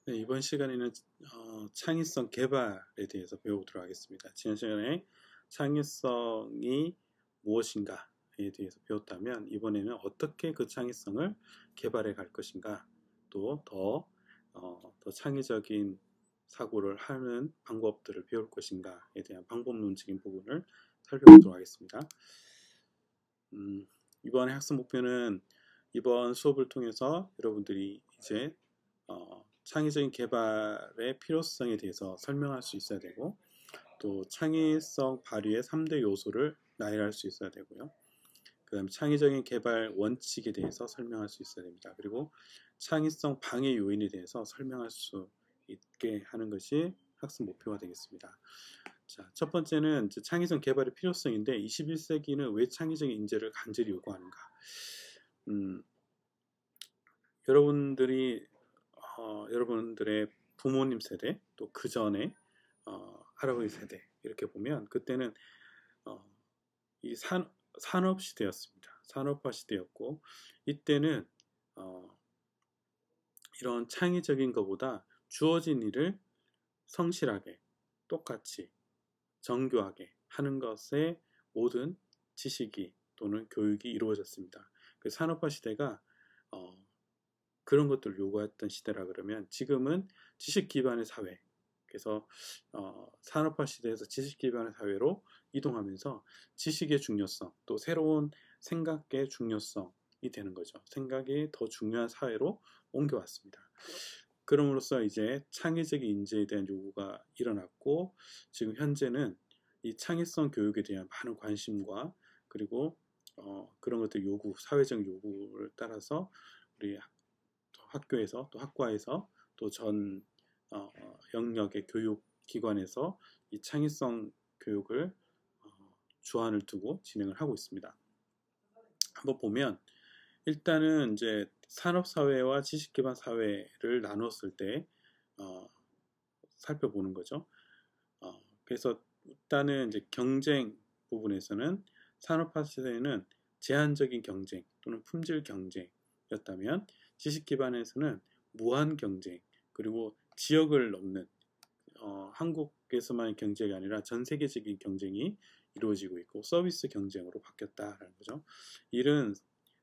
네, 이번 시간에는 창의성 개발에 대해서 배워보도록 하겠습니다. 지난 시간에 창의성이 무엇인가에 대해서 배웠다면 이번에는 어떻게 그 창의성을 개발해 갈 것인가, 또 더 창의적인 사고를 하는 방법들을 배울 것인가에 대한 방법론적인 부분을 살펴보도록 하겠습니다. 이번에 학습 목표는 이번 수업을 통해서 여러분들이 이제 창의적인 개발의 필요성에 대해서 설명할 수 있어야 되고, 또 창의성 발휘의 3대 요소를 나열할 수 있어야 되고요. 그 다음에 창의적인 개발 원칙에 대해서 설명할 수 있어야 됩니다. 그리고 창의성 방해 요인에 대해서 설명할 수 있게 하는 것이 학습 목표가 되겠습니다. 자, 첫 번째는 창의성 개발의 필요성인데, 21세기는 왜 창의적인 인재를 간절히 요구하는가? 여러분들의 부모님 세대, 또 그 전에 할아버지 세대 이렇게 보면 그때는 이 산업 시대였습니다. 산업화 시대였고, 이때는 이런 창의적인 것보다 주어진 일을 성실하게, 똑같이, 정교하게 하는 것에 모든 지식이 또는 교육이 이루어졌습니다. 그 산업화 시대가 그런 것들을 요구했던 시대라 그러면, 지금은 지식 기반의 사회, 그래서 산업화 시대에서 지식 기반의 사회로 이동하면서 지식의 중요성, 또 새로운 생각의 중요성이 되는 거죠. 생각이 더 중요한 사회로 옮겨왔습니다. 그럼으로써 이제 창의적인 인재에 대한 요구가 일어났고, 지금 현재는 이 창의성 교육에 대한 많은 관심과, 그리고 그런 것들 요구, 사회적 요구를 따라서 우리 학교에서, 또 학과에서, 또 전 영역의 교육기관에서 이 창의성 교육을 주안을 두고 진행을 하고 있습니다. 한번 보면, 일단은 이제 산업사회와 지식기반 사회를 나눴을 때 살펴보는 거죠. 그래서 일단은 이제 경쟁 부분에서는, 산업화 시대에는 제한적인 경쟁 또는 품질 경쟁이었다면, 지식 기반에서는 무한 경쟁, 그리고 지역을 넘는 한국에서만의 경쟁이 아니라 전 세계적인 경쟁이 이루어지고 있고, 서비스 경쟁으로 바뀌었다라는 거죠. 일은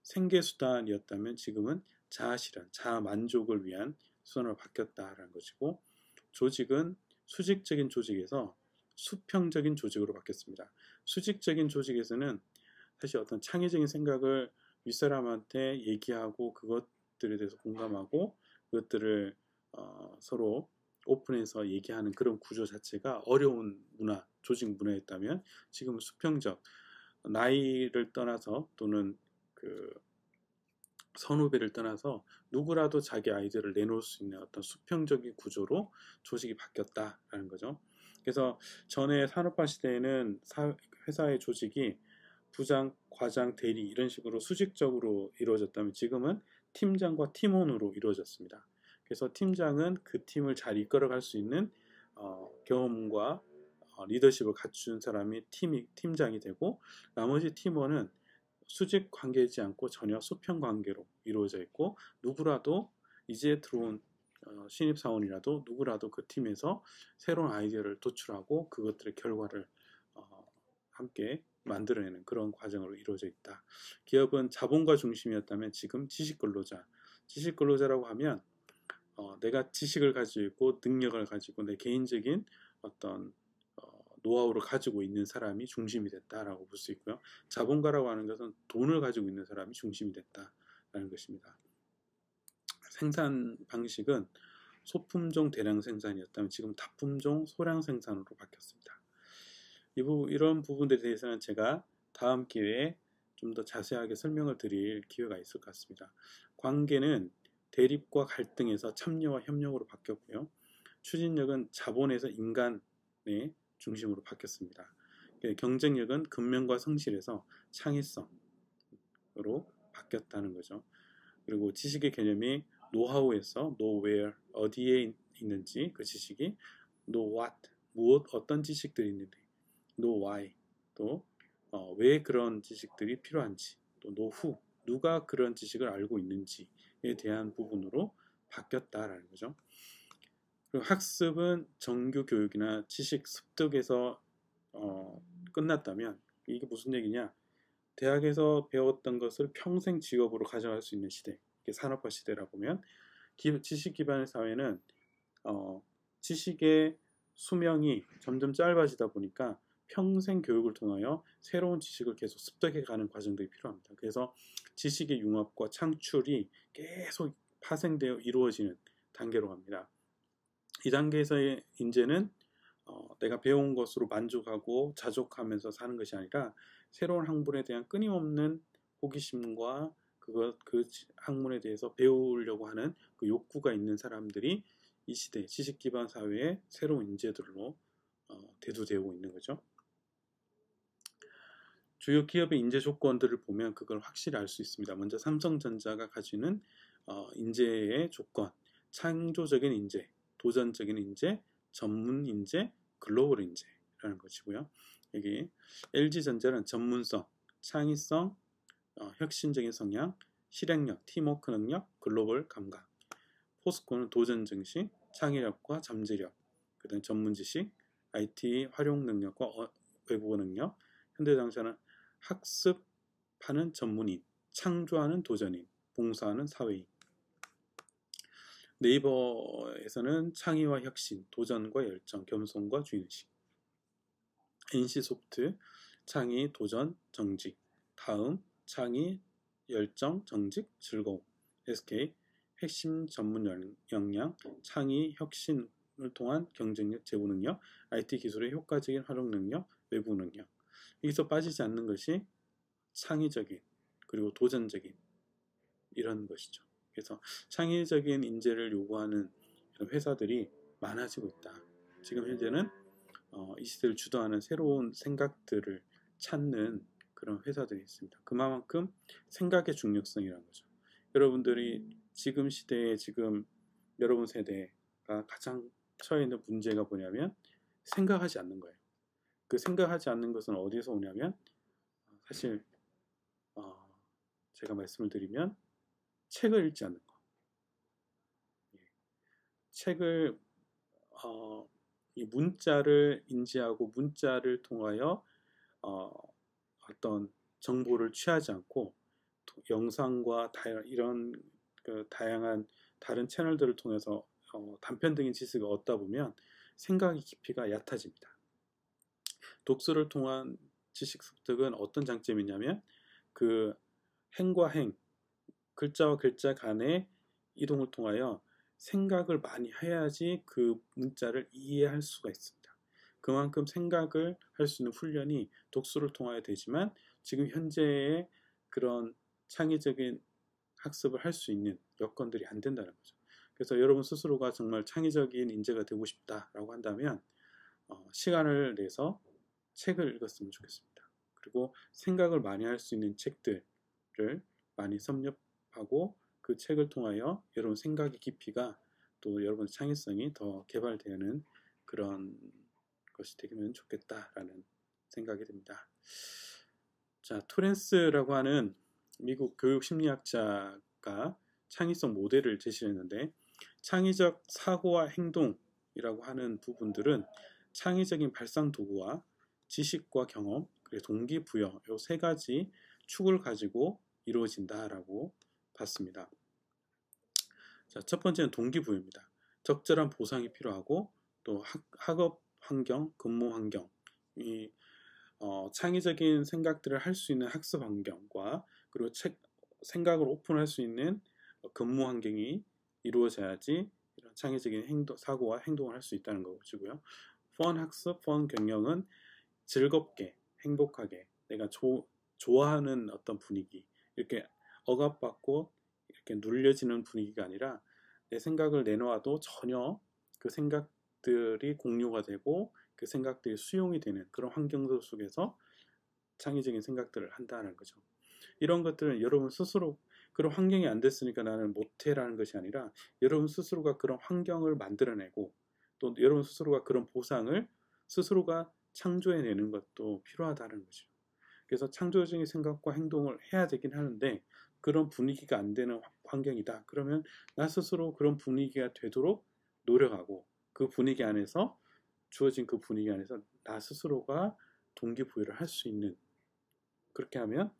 생계수단이었다면 지금은 자아실현, 자아만족을 위한 수단으로 바뀌었다라는 것이고, 조직은 수직적인 조직에서 수평적인 조직으로 바뀌었습니다. 수직적인 조직에서는 사실 어떤 창의적인 생각을 윗사람한테 얘기하고, 그것들에 대해서 공감하고, 그것들을 서로 오픈해서 얘기하는 그런 구조 자체가 어려운 문화, 조직 문화였다면, 지금은 수평적, 나이를 떠나서 또는 그 선후배를 떠나서 누구라도 자기 아이디어를 내놓을 수 있는 어떤 수평적인 구조로 조직이 바뀌었다라는 거죠. 그래서 전에 산업화 시대에는 회사의 조직이 부장, 과장, 대리 이런 식으로 수직적으로 이루어졌다면, 지금은 팀장과 팀원으로 이루어졌습니다. 그래서 팀장은 그 팀을 잘 이끌어갈 수 있는 경험과 리더십을 갖춘 사람이 팀장이 되고, 나머지 팀원은 수직 관계이지 않고 전혀 수평 관계로 이루어져 있고, 누구라도 이제 들어온 신입사원이라도 누구라도 그 팀에서 새로운 아이디어를 도출하고 그것들의 결과를 함께 만들어내는 그런 과정으로 이루어져 있다. 기업은 자본가 중심이었다면 지금 지식근로자라고 하면 내가 지식을 가지고 있고 능력을 가지고 내 개인적인 어떤 노하우를 가지고 있는 사람이 중심이 됐다라고 볼 수 있고요. 자본가라고 하는 것은 돈을 가지고 있는 사람이 중심이 됐다라는 것입니다. 생산 방식은 소품종 대량 생산이었다면 지금 다품종 소량 생산으로 바뀌었습니다. 이런 부분들에 대해서는 제가 다음 기회에 좀 더 자세하게 설명을 드릴 기회가 있을 것 같습니다. 관계는 대립과 갈등에서 참여와 협력으로 바뀌었고요. 추진력은 자본에서 인간의 중심으로 바뀌었습니다. 경쟁력은 근면과 성실에서 창의성으로 바뀌었다는 거죠. 그리고 지식의 개념이 노하우에서 nowhere, 어디에 있는지 그 지식이, know what, 무엇, 어떤 지식들이 있는지, know why, 또 왜 그런 지식들이 필요한지, 또 know who, 누가 그런 지식을 알고 있는지에 대한 부분으로 바뀌었다라는 거죠. 그리고 학습은 정규 교육이나 지식 습득에서 끝났다면 이게 무슨 얘기냐? 대학에서 배웠던 것을 평생 직업으로 가져갈 수 있는 시대, 이게 산업화 시대라 보면 지식 기반의 사회는 지식의 수명이 점점 짧아지다 보니까 평생 교육을 통하여 새로운 지식을 계속 습득해가는 과정들이 필요합니다. 그래서 지식의 융합과 창출이 계속 파생되어 이루어지는 단계로 갑니다. 이 단계에서의 인재는 내가 배운 것으로 만족하고 자족하면서 사는 것이 아니라 새로운 학문에 대한 끊임없는 호기심과 그 학문에 대해서 배우려고 하는 그 욕구가 있는 사람들이 이 시대 지식 기반 사회의 새로운 인재들로 대두되고 있는 거죠. 주요 기업의 인재 조건들을 보면 그걸 확실히 알 수 있습니다. 먼저 삼성전자가 가지는 인재의 조건, 창조적인 인재, 도전적인 인재, 전문 인재, 글로벌 인재라는 것이고요. 여기 LG전자는 전문성, 창의성, 혁신적인 성향, 실행력, 팀워크 능력, 글로벌 감각. 포스코는 도전 정신, 창의력과 잠재력, 그다음 전문 지식, IT 활용 능력과 외국어 능력. 현대자동차는 학습하는 전문인, 창조하는 도전인, 봉사하는 사회인. 네이버에서는 창의와 혁신, 도전과 열정, 겸손과 주인의식. NC소프트 창의, 도전, 정직. 다음 창의, 열정, 정직, 즐거움. SK 핵심 전문 역량, 창의, 혁신을 통한 경쟁력, 제고 능력, IT 기술의 효과적인 활용 능력, 외부 능력. 여기서 빠지지 않는 것이 창의적인 그리고 도전적인 이런 것이죠. 그래서 창의적인 인재를 요구하는 회사들이 많아지고 있다. 지금 현재는 이 시대를 주도하는 새로운 생각들을 찾는 그런 회사들이 있습니다. 그만큼 생각의 중요성이라는 거죠. 여러분들이 지금 시대에 지금 여러분 세대가 가장 처해 있는 문제가 뭐냐면 생각하지 않는 거예요. 그 생각하지 않는 것은 어디서 오냐면 사실 제가 말씀을 드리면 책을 읽지 않는 거. 책을 이 문자를 인지하고 문자를 통하여 어떤 정보를 취하지 않고 영상과 이런 다양한 다른 채널들을 통해서 단편적인 지식을 얻다 보면 생각의 깊이가 얕아집니다. 독서를 통한 지식 습득은 어떤 장점이 있냐면 그 행과 행, 글자와 글자 간의 이동을 통하여 생각을 많이 해야지 그 문자를 이해할 수가 있습니다. 그만큼 생각을 할 수 있는 훈련이 독서를 통하여 되지만 지금 현재의 그런 창의적인 학습을 할 수 있는 여건들이 안 된다는 거죠. 그래서 여러분 스스로가 정말 창의적인 인재가 되고 싶다라고 한다면 시간을 내서 책을 읽었으면 좋겠습니다. 그리고 생각을 많이 할 수 있는 책들을 많이 섭렵하고 그 책을 통하여 여러분 생각의 깊이가 또 여러분의 창의성이 더 개발되는 그런 것이 되면 좋겠다라는 생각이 듭니다. 자, 토렌스라고 하는 미국 교육 심리학자가 창의성 모델을 제시했는데 창의적 사고와 행동이라고 하는 부분들은 창의적인 발상 도구와 지식과 경험, 그리고 동기부여 이 세 가지 축을 가지고 이루어진다라고 봤습니다. 자, 첫 번째는 동기부여입니다. 적절한 보상이 필요하고 또 학업 환경, 근무 환경, 창의적인 생각들을 할 수 있는 학습 환경과 그리고 생각을 오픈할 수 있는 근무 환경이 이루어져야지 이런 창의적인 사고와 행동을 할 수 있다는 것이고요. 펀 학습, 펀 경영은 즐겁게, 행복하게 내가 좋아하는 어떤 분위기, 이렇게 억압받고 이렇게 눌려지는 분위기가 아니라 내 생각을 내놓아도 전혀 그 생각들이 공유가 되고 그 생각들이 수용이 되는 그런 환경들 속에서 창의적인 생각들을 한다는 거죠. 이런 것들은 여러분 스스로 그런 환경이 안 됐으니까 나는 못해라는 것이 아니라 여러분 스스로가 그런 환경을 만들어내고 또 여러분 스스로가 그런 보상을 스스로가 창조해내는 것도 필요하다는 거죠. 그래서 창조적인 생각과 행동을 해야 되긴 하는데 그런 분위기가 안 되는 환경이다. 그러면 나 스스로 그런 분위기가 되도록 노력하고 그 분위기 안에서 주어진 그 분위기 안에서 나 스스로가 동기부여를 할 수 있는 그렇게 하면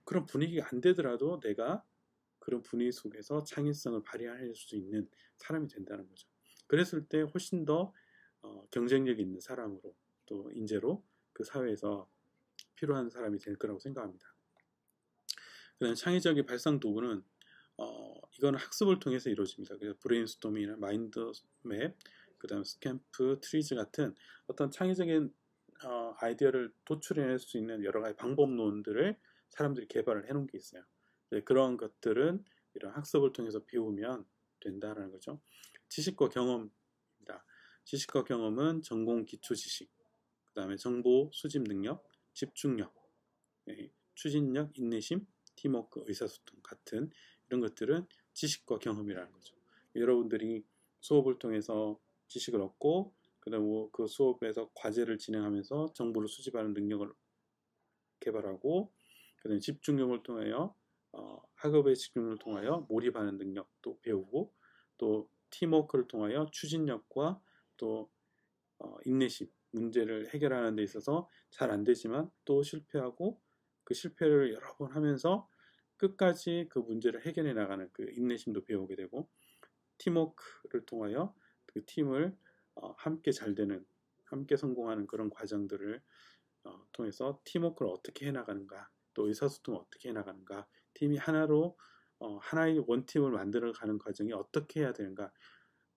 그런 분위기가 안 되더라도 내가 그런 분위기 속에서 창의성을 발휘할 수 있는 사람이 된다는 거죠. 그랬을 때 훨씬 더 경쟁력 있는 사람으로 또 인재로 그 사회에서 필요한 사람이 될 거라고 생각합니다. 그다음에 창의적인 발상 도구는 이거는 학습을 통해서 이루어집니다. 그래서 브레인스토밍이나 마인드맵, 그다음에 스캠프, 트리즈 같은 어떤 창의적인 아이디어를 도출해낼 수 있는 여러 가지 방법론들을 사람들이 개발을 해놓은 게 있어요. 그런 것들은 이런 학습을 통해서 배우면 된다라는 거죠. 지식과 경험입니다. 지식과 경험은 전공 기초 지식, 그다음에 정보 수집 능력, 집중력, 추진력, 인내심, 팀워크, 의사소통 같은 이런 것들은 지식과 경험이라는 거죠. 여러분들이 수업을 통해서 지식을 얻고 그다음 그 수업에서 과제를 진행하면서 정보를 수집하는 능력을 개발하고 그다음에 집중력을 통하여 학업의 집중력을 통하여 몰입하는 능력도 배우고 또 팀워크를 통하여 추진력과 또 인내심, 문제를 해결하는 데 있어서 잘 안 되지만 또 실패하고 그 실패를 여러 번 하면서 끝까지 그 문제를 해결해 나가는 그 인내심도 배우게 되고 팀워크를 통하여 그 팀을 함께 잘 되는 함께 성공하는 그런 과정들을 통해서 팀워크를 어떻게 해나가는가 또 의사소통을 어떻게 해나가는가 팀이 하나로 하나의 원팀을 만들어가는 과정이 어떻게 해야 되는가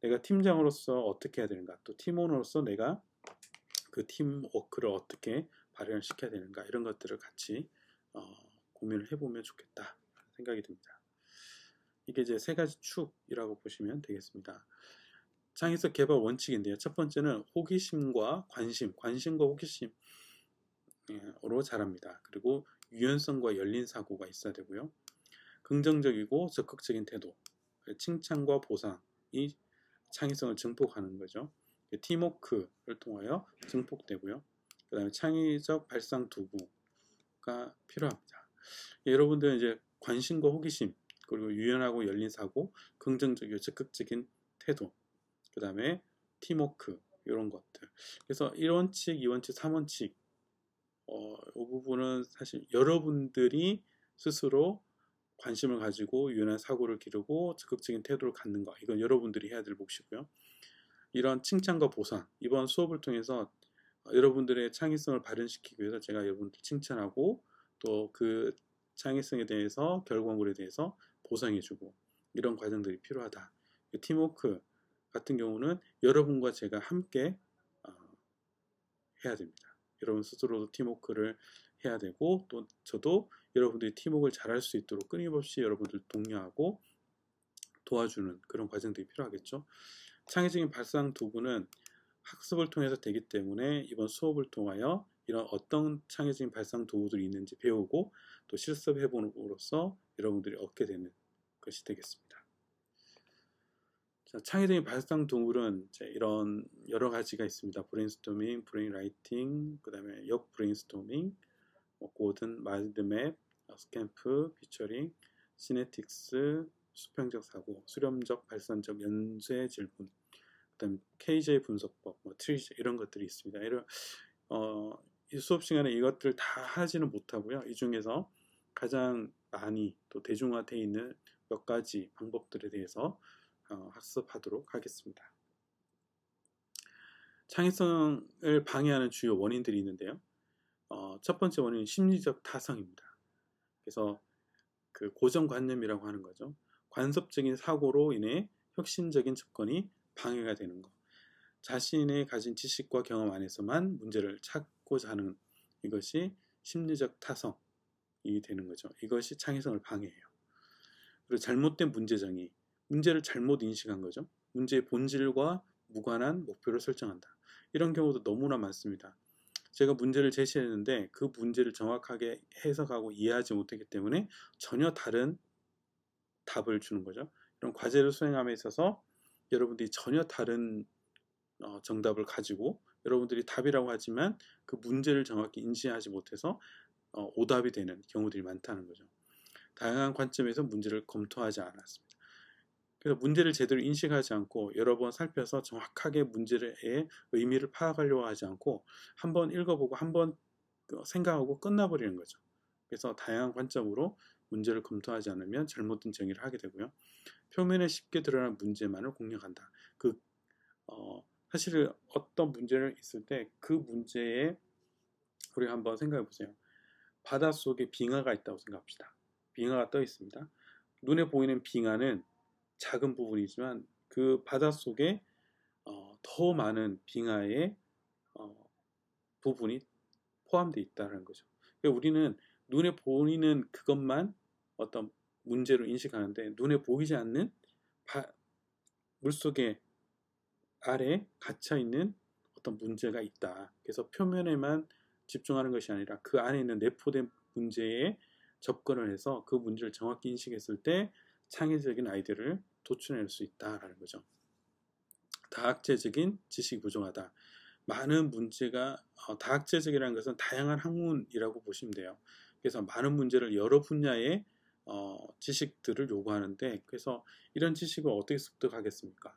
내가 팀장으로서 어떻게 해야 되는가 또 팀원으로서 내가 그 팀워크를 어떻게 발현시켜야 되는가 이런 것들을 같이 고민을 해보면 좋겠다 생각이 듭니다. 이게 이제 세 가지 축이라고 보시면 되겠습니다. 창의적 개발 원칙인데요. 첫 번째는 호기심과 관심과 호기심으로 자랍니다. 그리고 유연성과 열린 사고가 있어야 되고요. 긍정적이고 적극적인 태도, 칭찬과 보상이 창의성을 증폭하는 거죠. 팀워크를 통하여 증폭되고요. 그 다음에 창의적 발상 도구가 필요합니다. 여러분들은 이제 관심과 호기심, 그리고 유연하고 열린 사고, 긍정적이고 적극적인 태도, 그 다음에 팀워크 이런 것들. 그래서 1원칙, 2원칙, 3원칙 이 부분은 사실 여러분들이 스스로 관심을 가지고 유연한 사고를 기르고 적극적인 태도를 갖는 거 이건 여러분들이 해야 될 몫이고요. 이런 칭찬과 보상 이번 수업을 통해서 여러분들의 창의성을 발현시키기 위해서 제가 여러분들 칭찬하고 또 그 창의성에 대해서 결과물에 대해서 보상해주고 이런 과정들이 필요하다. 팀워크 같은 경우는 여러분과 제가 함께 해야 됩니다. 여러분 스스로도 팀워크를 해야 되고 또 저도 여러분들이 팀워크를 잘할 수 있도록 끊임없이 여러분들 독려하고 도와주는 그런 과정들이 필요하겠죠. 창의적인 발상 도구는 학습을 통해서 되기 때문에 이번 수업을 통하여 이런 어떤 창의적인 발상 도구들이 있는지 배우고 또 실습해봄으로써 여러분들이 얻게 되는 것이 되겠습니다. 자, 창의적인 발상 도구는 이런 여러 가지가 있습니다. 브레인스토밍, 브레인라이팅, 그 다음에 역 브레인스토밍, 고든, 마인드맵, 스캠프, 피처링, 시네틱스, 수평적 사고, 수렴적, 발산적, 연쇄 질문, 그 다음에 KJ 분석법, 트리즈 이런 것들이 있습니다. 이 수업 시간에 이것들 다 하지는 못하고요. 이 중에서 가장 많이 또 대중화되어 있는 몇 가지 방법들에 대해서 학습하도록 하겠습니다. 창의성을 방해하는 주요 원인들이 있는데요. 첫 번째 원인은 심리적 타성입니다. 그래서 그 고정관념이라고 하는 거죠. 관습적인 사고로 인해 혁신적인 접근이 방해가 되는 것. 자신의 가진 지식과 경험 안에서만 문제를 찾고자 하는 이것이 심리적 타성이 되는 거죠. 이것이 창의성을 방해해요. 그리고 잘못된 문제정의, 문제를 잘못 인식한 거죠. 문제의 본질과 무관한 목표를 설정한다. 이런 경우도 너무나 많습니다. 제가 문제를 제시했는데 그 문제를 정확하게 해석하고 이해하지 못했기 때문에 전혀 다른 답을 주는 거죠. 이런 과제를 수행함에 있어서 여러분들이 전혀 다른 정답을 가지고 여러분들이 답이라고 하지만 그 문제를 정확히 인지하지 못해서 오답이 되는 경우들이 많다는 거죠. 다양한 관점에서 문제를 검토하지 않았습니다. 그래서 문제를 제대로 인식하지 않고 여러 번 살펴서 정확하게 문제의 의미를 파악하려고 하지 않고 한번 읽어보고 한번 생각하고 끝나버리는 거죠. 그래서 다양한 관점으로 문제를 검토하지 않으면 잘못된 정의를 하게 되고요. 표면에 쉽게 드러난 문제만을 공략한다. 사실 어떤 문제를 있을 때 그 문제에 우리가 한번 생각해 보세요. 바닷속에 빙하가 있다고 생각합시다. 빙하가 떠 있습니다. 눈에 보이는 빙하는 작은 부분이지만 그 바닷속에 더 많은 빙하의 부분이 포함되어 있다는 거죠. 그러니까 우리는 눈에 보이는 그것만 어떤 문제로 인식하는데 눈에 보이지 않는 물속에 아래 갇혀 있는 어떤 문제가 있다. 그래서 표면에만 집중하는 것이 아니라 그 안에 있는 내포된 문제에 접근을 해서 그 문제를 정확히 인식했을 때 창의적인 아이디어를 도출해낼 수 있다라는 거죠. 다학제적인 지식이 부족하다. 많은 문제가 다학제적이라는 것은 다양한 학문이라고 보시면 돼요. 그래서 많은 문제를 여러 분야의 지식들을 요구하는데 그래서 이런 지식을 어떻게 습득하겠습니까?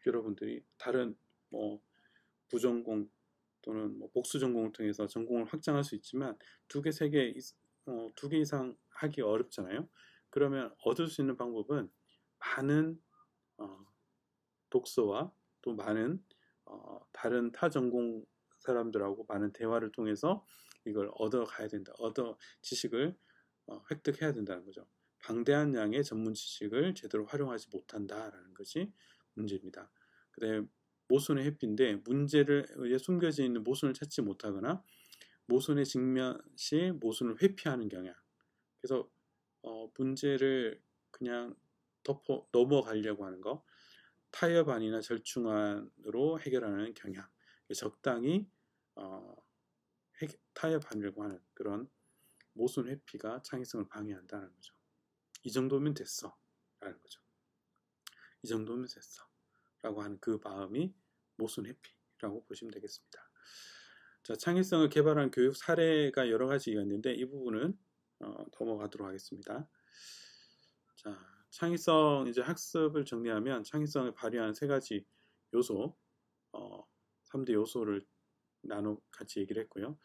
여러분들이 다른 뭐 부전공 또는 뭐 복수 전공을 통해서 전공을 확장할 수 있지만 두 개, 세 개, 두 개 이상 하기 어렵잖아요. 그러면 얻을 수 있는 방법은 많은 독서와 또 많은 다른 타 전공 사람들하고 많은 대화를 통해서 이걸 얻어가야 된다. 지식을 획득해야 된다는 거죠. 방대한 양의 전문 지식을 제대로 활용하지 못한다라는 것이 문제입니다. 그다음에 모순의 회피인데 문제를 숨겨져 있는 모순을 찾지 못하거나 모순의 직면 시 모순을 회피하는 경향. 그래서 문제를 그냥 넘어가려고 하는 거. 타협안이나 절충안으로 해결하는 경향. 적당히 타협하려고 하는 그런 모순 회피가 창의성을 방해한다는 거죠. 이 정도면 됐어 라는 거죠. 이 정도면 됐어 라고 하는 그 마음이 모순 회피라고 보시면 되겠습니다. 자, 창의성을 개발한 교육 사례가 여러 가지가 있는데 이 부분은 넘어가도록 하겠습니다. 자, 창의성 이제 학습을 정리하면 창의성을 발휘하는 세 가지 요소, 3대 요소를 같이 얘기를 했고요.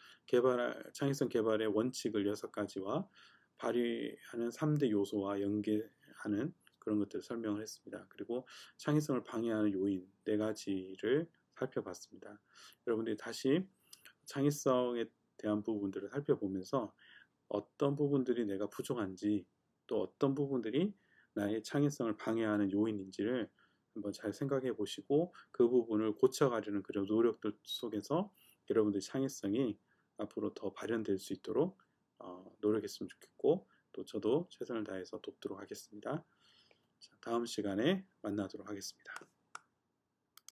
창의성 개발의 원칙을 6가지와 발휘하는 3대 요소와 연계하는 그런 것들을 설명을 했습니다. 그리고 창의성을 방해하는 요인 4가지를 살펴봤습니다. 여러분들이 다시 창의성에 대한 부분들을 살펴보면서 어떤 부분들이 내가 부족한지 또 어떤 부분들이 나의 창의성을 방해하는 요인인지를 한번 잘 생각해 보시고 그 부분을 고쳐가려는 그런 노력들 속에서 여러분들의 창의성이 앞으로 더 발현될 수 있도록 노력했으면 좋겠고 또 저도 최선을 다해서 돕도록 하겠습니다. 자, 다음 시간에 만나도록 하겠습니다.